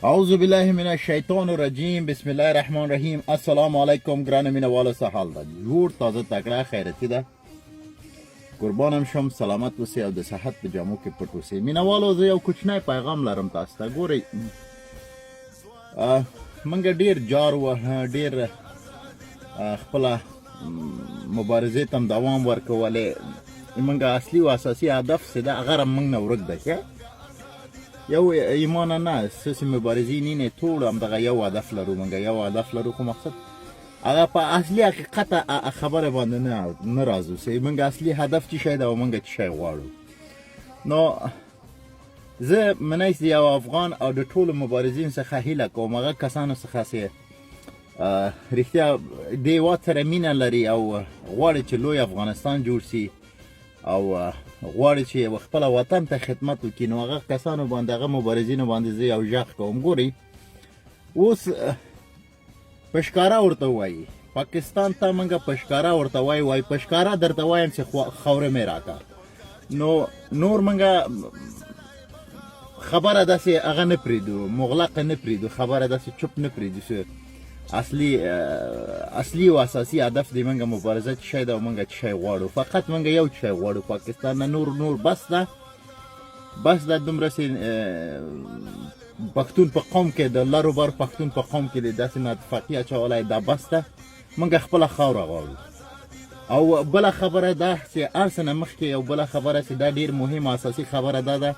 اعوذ بالله من الشیطان الرجیم بسم الله الرحمن الرحیم السلام علیکم ګرانو مینهوالو څه حال ده جوړ تازه تکړه خیرتي ده قربانم شم سلامت اوسئ او د صحت په جامو کې پټ اوسئ مینهوالو زه یو کوچنی پیغام لرم تاسو ته ګورئ موږ ډېر جار وهه ډېر خپله مبارزې ته هم دوام ورکولی موږ اصلي و اساسي هدف چې ده هغه موږ نه ورک ده ښه یو ایمان نه سیاسي مبارزین اینه ټول همدغه یو هدف لرو موږ یو هدف لرو خو مقصد هغه په اصلي حقیقت خبره باندې نه راځو چې موږ اصلي هدف څه شی ده او موږ څه شی غواړو نو زه منیس یو افغان او د ټولو مبارزین څخه هیله کوم هغه کسانو څخه چې رښتیا د هېواد سره مینه لري او غواړي چې لوی افغانستان جوړ شي او غواړي چې خپل وطن ته خدمت وکړي نو هغه کسانو باندې هغه مبارزینو باندې زه یو غږ کوم ګورئ اوس په ښکاره ورته وایي پاکستان ته موږ په ښکاره ورته وایي په ښکاره درته وایم چې خاوره مې راکړه نو نور موږ خبره داسې هغه نه پرېږدو مغلقه نه پرېږدو خبره داسې چوپ نه پرېږدو چې اصلي و اساسي هدف دی موږ مبارزه څه شی ده او موږ څه شی غواړو فقط موږ یو شی غواړو پاکستان نه نور بس ده دومره چې پښتون په قوم کې د لرو بر پښتون په قوم کې د داسې ناتفاقي اچولی دا بس ده موږ خپله خاوره غواړو او بله خبره ده چې هر څه نه مخکې یو بله خبره چې دا ډېر مهمه اساسي خبره دا ده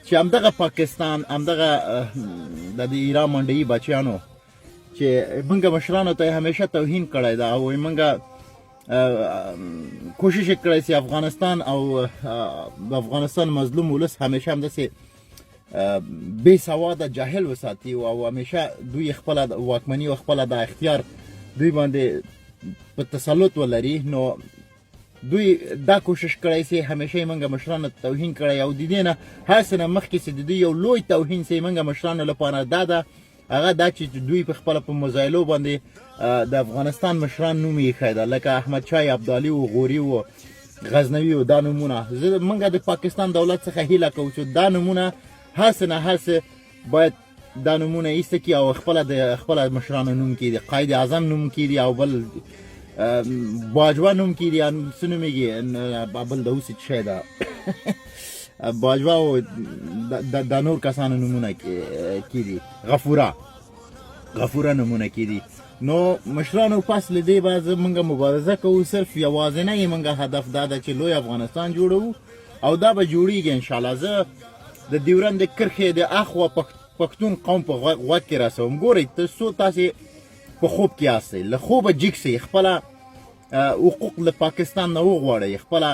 چې همدغه پاکستان همدغه د ایران منډیي بچیانو چې موږ مشرانو ته همیشه توهین کړی ده او موږ کوشش کړی چې افغانستان او د افغانستان مظلوم ولس همیشه همداسې بې سواده جاهل وساتي او همیشه دوی خپله واکمني او خپله د اختیار دوی باندې په تسلط ولري نو دوی دا کوشش کړی چې همیشه یې موږ مشرانو ته توهین کړی او د دې نه هر څه نه مخکې چې د دوی یو لوی توهین چې موږ مشرانو لپاره دا ده هغه دا چې دوی په خپله په مزایلو باندې د افغانستان مشران نوم یې ایښی ده لکه احمدشاه ابدالي و غوري و غزنوي و دا نومونه موږ د پاکستان دولت څخه هیله کوو چې دا نومونه هر څه نه هر څه باید دا نومونه ایسته کړي او خپله مشرانو نوم کړي قاید اعظم نوم کړي او بل باجوه نوم کړي څه نومېږي بل د اوس څه شی ده باجوه او د نور کسانو نومونه کېدي غفوره نومونه کېدي نو مشرانو پس له دې به موږ مبارزه کوو صرف یوازینی موږ هدف دا ده چې لوی افغانستان جوړوو او دا به جوړیږي انشاءالله زه د ډیورند د کرښې د اخوا پښتون قوم په غوږ کې رسوم ګورئ تاسې په خوب کې یاستئ له خوبه جګ سئ خپله حقوق له پاکستان نه وغواړئ خپله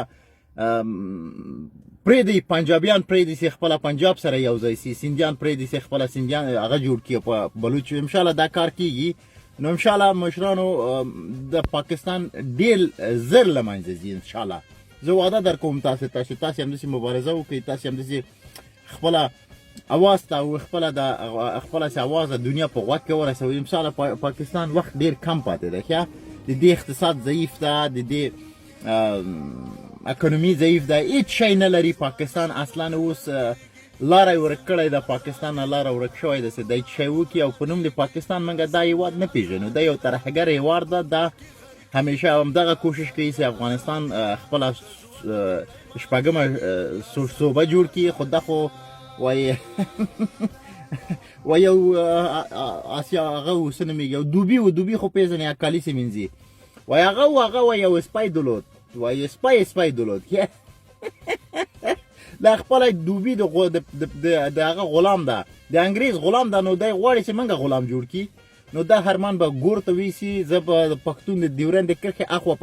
پرېږدئ پنجابیان پرېږدئ چې خپله پنجاب سره یو ځای سي سیندیان پرېږدئ چې خپله سیندیان هغه جوړ کړي په بلوچ انشاءالله دا کار کېږي نو انشاءالله مشرانو د پاکستان ډېر زر له منځه ځي انشاءالله زه وعده در کوم تاسې ته چې تاسې همداسې مبارزه وکړئ تاسې همداسې خپله اواز ته او خپله چې اواز د دنیا په غوږ کې ورسوئ انشاءالله پاکستان وخت ډېر کم پاتې ده ښه د دې اقتصاد ضعیف ده د دې اکونومي ضعیف ده هیڅ شی نه لري پاکستان اصلا اوس لاره یې ورک کړی ده پاکستان نه لاره ورک شوی ده چې دی څه شی وکړي او په نوم د پاکستان موږ دا هېواد نه پېژنو دا یو ترهګر هېواد ده دا همیشه همدغه کوشش کوي چې افغانستان خپله شپږمه صوبه جوړ کړي خو دا خو وایي و یو آسیا هغه څه نومېږي یو دوبي خو پېژنې اکالي سې مینځي وایي هغه وایي یو سپی درلود وایي سپی درلود دا خپله دوبي د هغه غلام ده د انګریز غلام ده نو دی غواړي چې موږ غلام جوړ کړي نو دا هرمان به ګور ته ویسي زه به د پښتون د ډیورند د کرښې اخوا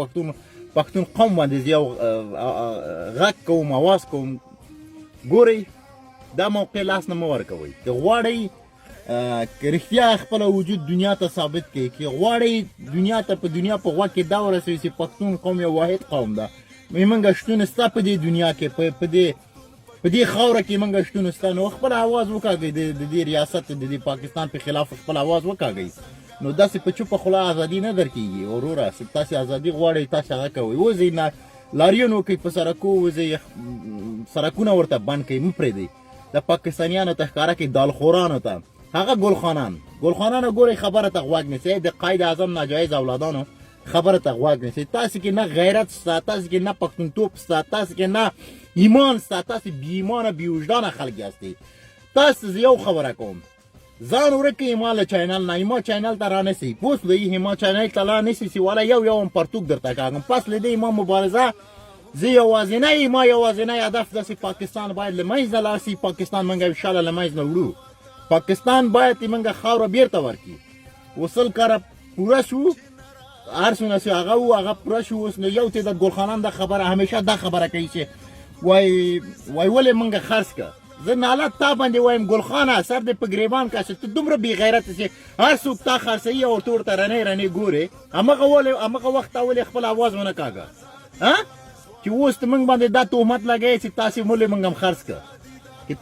پښتون قوم باندې یو غږ کوم اواز کوم ګورئ دا موقع لاس نه مه ورکوئ که غواړئ که رښتیا خپله وجود دنیا ته ثابت کړئ که غواړئ دنیا ته په دنیا په غوږ کې دا ورسوئ چې پښتون قوم یو واحد قوم ده موږ شتون شته په دې دنیا کې په دې خاوره کې موږ شتون شته نو خپل اواز وکاږئ د دې ریاست د دې پاکستان په خلاف خپل اواز وکاږئ نو داسې په چوپه خوله ازادي نه درکېږي وروره تاسې ازادي غواړئ تاسې هغه کوئ وځئ لاریون وکړئ په سړکو وځئ سړکونه ورته بند کړئ مه پرېږدئ د پاکستانیانو ته ښکاره کړئ دالخورانو ته هغه ګلخانانو ګورئ خبره ته غوږ نیسئ د قاید اعظم ناجایز اولادانو خبره ته غوږ نیسئ تاسو کې نه غیرت شته تاسو کې نه پښتونتوب شته تاسو کې نه ایمان شته تاسو بې ایمانه بې وجدانه خلک یاستئ تاسو زه یو خبره کوم ځان ورکړئ ایما له چینل نه ایما چینل ته رانیسئ پوس لئ ایما چینل ته رانیسئ چې والا یو هم پرتوک درته کاږم پس له دې ایما مبارزه زه یوازینی هدف داسې پاکستان باید له منځه لاړ شي پاکستان موږ انشاءالله له منځ نه وړو پاکستان باید موږ خاوره بیرته ورکړي وصل کاره پوره شو هر څونه چې هغه و هغه پوره شو اوس نو یو تعداد ګلخانان دا خبره همیشه دا خبره کوي چې وای ولې موږ خرڅ کړه زه ناله تا باندې وایم ګلخانه سر دې په ګریبان کا چې ته دومره بې غیرته چې هر څوک تا خرڅوي او ته ورته رنې ګورې همغه وخت تا ولې خپل اواز ونه کاږه چې اوس ته موږ باندې دا تهمت لګوې چې تاسې مولې موږ هم خرڅ کړه که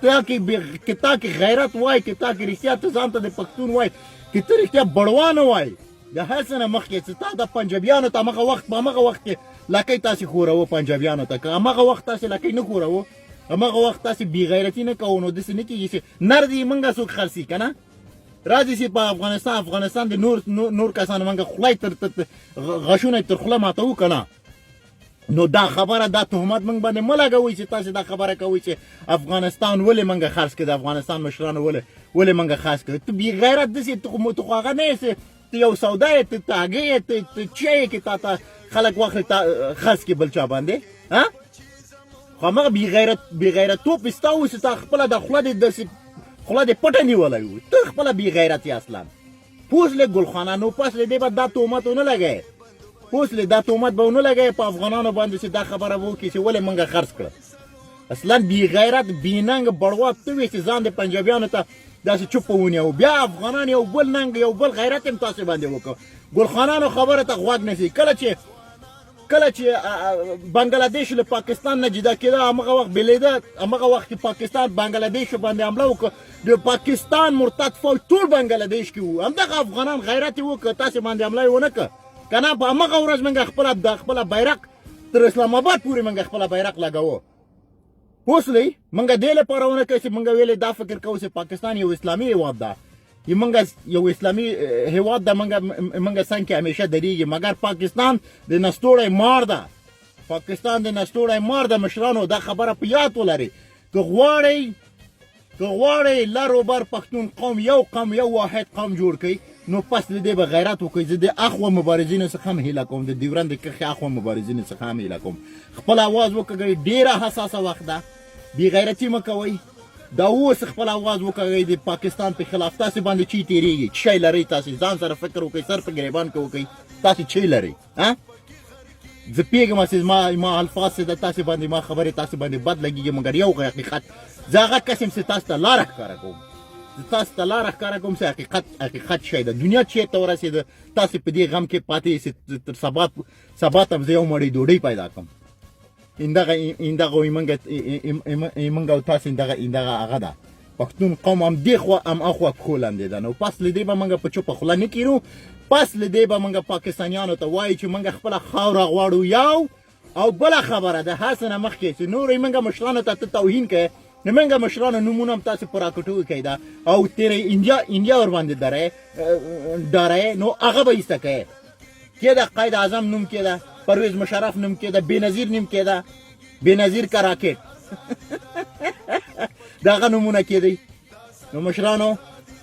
تا کې غیرت وای که تا کې رښتیا ته ځان ته د پښتون وای که ته رښتیا بړوانه وای د هر څه نه مخکې چې تا د پنجابیانو ته همغه وخت کې لکۍ تاسې خوروه پنجابیانو ته که همغه وخت تاسې لکۍ نه خوروه همغه وخت تاسې بې غیرتي نه کوو نو داسې نه کېږي چې نر دې موږ څوک خرڅي که نه راځي چې په افغانستان د نور کسانو موږ خولای غشونه تر خوله ماتوو که نه نو دا خبره دا تهمت موږ باندې مه لګوئ چې تاسې دا خبره کوئ چې افغانستان ولې موږ خرڅ کړه د افغانستان مشرانو ولې موږ خرڅ کړه ته بې غیرت داسې ته خو هغه نه یې ته یو سودا یې ته هګۍ یې ته چی یې چې تا ته خلک واخلي خرڅ کړي بل چا باندې خو همغه بې غیرتوب ستا و چې تا خپله د خوله دې پټه نیولی و ته خپله بې غیرت یې اصلا پوس لږ ګلخانه نو پس له دې به دا تهمت ونه لګوې اوس له دا تهمت به ونه لګوې په افغانانو باندې چې دا خبره به وکړي چې ولې موږ خرڅ کړه اصلا بې غیرت بې ننګ بړوات ته وې چې ځان د پنجابیانو ته داسې چوپه ونیو بیا افغانان یو بل ننګ یو بل غیرت هم تاسې باندې وکړه ګلخانانو خبره ته غوږ نیسئ کله چې بنګلادیش له پاکستان نه جدا کېده همغه وخت بېلېده همغه وخت کې پاکستان بنګلادیش باندې حمله وکړه د پاکستان مرتد فوج ټول بنګلادیش کې وو همدغه افغانان غیرت یې وکړه تاسې باندې حمله یې ونه کړه که نه په همغه ورځ موږ خپله بیرق تر اسلام آباد پورې موږ خپله بیرق لګوو اوس لئ موږ دې لپاره ونه کړه چې موږ ویلې دا فکر کوو چې پاکستان یو اسلامي هېواد ده یو اسلامي هېواد ده موږ څنګ کې همیشه درېږي مګر پاکستان د نستوړی مار ده پاکستان د نستوړی مار ده مشرانو دا خبره په یاد ولرئ که غواړئ لر و بر پښتون قوم یو واحد قوم جوړ کړئ نو پس له دې به غیرت وکړئ زه د اخوا مبارزینو څخه هم هیله کوم د ډیورنډ د کرښې اخوا مبارزینو څخه هم هیله کوم خپل اواز وکړئ ډېره حساسه وخت ده بې غیرتي مه کوئ دا اوس خپل اواز وکړئ د پاکستان په خلاف تاسې باندې چی تېرېږي څه شی لرئ تاسې ځان سره فکر وکړئ سر په ګریبان کې وکړئ تاسې څه لرئ زه پوهېږم چې ما الفاظ چې د تاسې باندې ما خبرې تاسې باندې بد لګېږي مګر یو حقیقت زه هغه قسم چې تاسو ته لاره ښکاره کوم چې حقیقت شی ده دنیا چېرته ورسېده تاسې په دې غم کې پاتې یې تر سبا ته زه یو مړۍ ډوډۍ پیدا کړم موږ او تاسې همدغه هغه ده پښتون قوم هم دې خوا هم اخوا پښو لاندې ده نو پس له دې به موږ په چوپه خوله نه کېنو پس له دې به موږ پاکستانیانو ته وایو چې موږ خپله خاوره غواړو یو او بله خبره ده هر څه نه مخکې چې نورې موږ مشرانو ته ته توهین کوې نو موږ مشرانو نومونه هم تاسې په راکټو کوئ ده او تیرې انډیا ورباندې ډارئ نو هغه به ایسته کوې کېده قاید اعظم نوم کېده پرویز مشرف نوم کېده بېنظیر نوم کېده بېنظیر کا راکټ د هغه نومونه کېدی نو مشرانو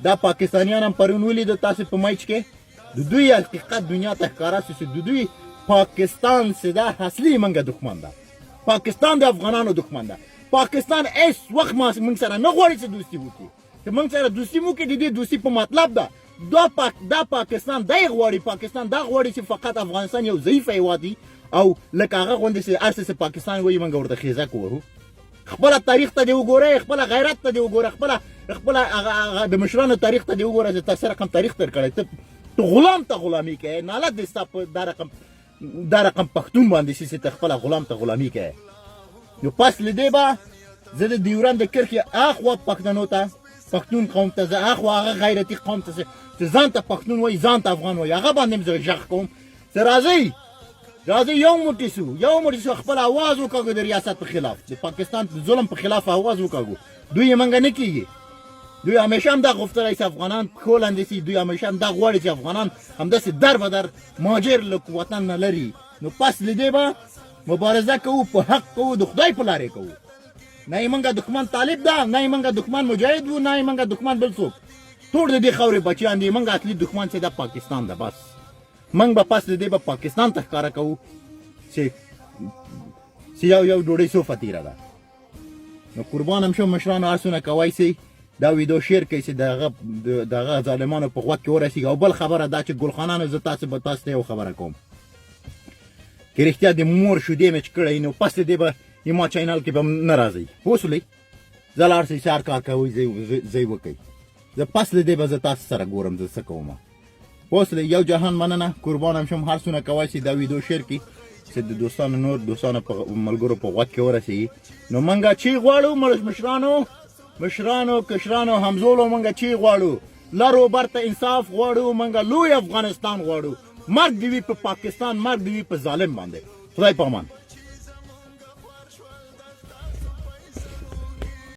دا پاکستانیان هم پرون ولیدو تاسې په میچ کې د دوی حقیقت دنیا ته ښکاره شو چې د دوی پاکستان چې دا اصلي موږ دښمن ده پاکستان د افغانانو دښمن ده پاکستان هیڅ وخت موږ سره نه غواړي چې دوستي وکړي چې موږ سره دوستي وکړي د دې دوستي په مطلب ده دا پاکستان دا یې غواړي پاکستان دا غواړي چې فقط افغانستان یو ضعیف هېواد وي او لکه هغه غوندې چې هر څه چې پاکستان وایي موږ ورته خیزک ووهو خپله تاریخ ته دې وګورئ خپله غیرت ته دې وګوره خپله د مشرانو تاریخ ته دې وګوره چې تا څه رقم تاریخ تېر کړی ته غلام ته غلامي کوې نالت دې ستا په دا رقم پښتون باندې چې ته خپله غلام ته غلامي کوې نو پس له دې به زه د ډیورنډ د کرښې اخوا پښتنو ته پښتون قوم ته زه اخوا هغه غیرتي قوم ته چې ځان ته پښتون وایي ځان ته افغان وایي هغه باندې هم زه غږ کوم چې راځئ یو موټی سو خپل اواز وکړو د ریاست په خلاف د پاکستان د ظلم په خلاف اواز وکړو دوی یې موږ نه کېږي دوی همیشه هم دا غوښتلی چې افغانان پښو لاندې سي، دوی همیشه هم دا غواړي چې افغانان همداسې در به در مهاجر له وطن نه لري. نو پس له دې به مبارزه کوو، په حق کوو، د خدای په لارې کوو. نه یې موږ دښمن طالب ده، نه یې موږ دښمن مجاهد وو، نه یې موږ دښمن بل څوک. ټول د دې خاورې بچیان دي. موږ اصلي دښمن چې دا پاکستان ده. بس موږ به پس له دې به پاکستان ته ښکاره کوو چې یو ډوډۍ څو فطیره ده. نو قربان هم شم مشرانو، هر څونه کوی سئ دا ویډیو شیر کړئ چې د هغه ظالمانو په غوږ کې ورسېږي. او بل خبره دا چې ګل خانانو زه تاسو ته یو خبره کوم که رښتیا د مور شیدې مې چې کړی نو پس د دې به ما چینل کې به نه راځئ. پوه شولئ؟ زه لاړ شئ سهار کار کوئ ځای وکئ. زه پس له دې به زه تاسو سره ګورم زه څه کوم. پوه شولئ؟ یو جهان مننه. قربان هم شم. هر څونه کوی شئ دا ویډیو شیر کړئ چې د دوستانو نور دوستانو په ملګرو په غوږ کې ورسېږي. نو موږ چی غواړو مشرانو کشرانو همزولو، موږ چی غواړو؟ لرو برته انصاف غواړو. موږ لوی افغانستان غواړو. مرګ دې وي په پاکستان، مرګ دې وي په ظالم باندې. خدای په امان.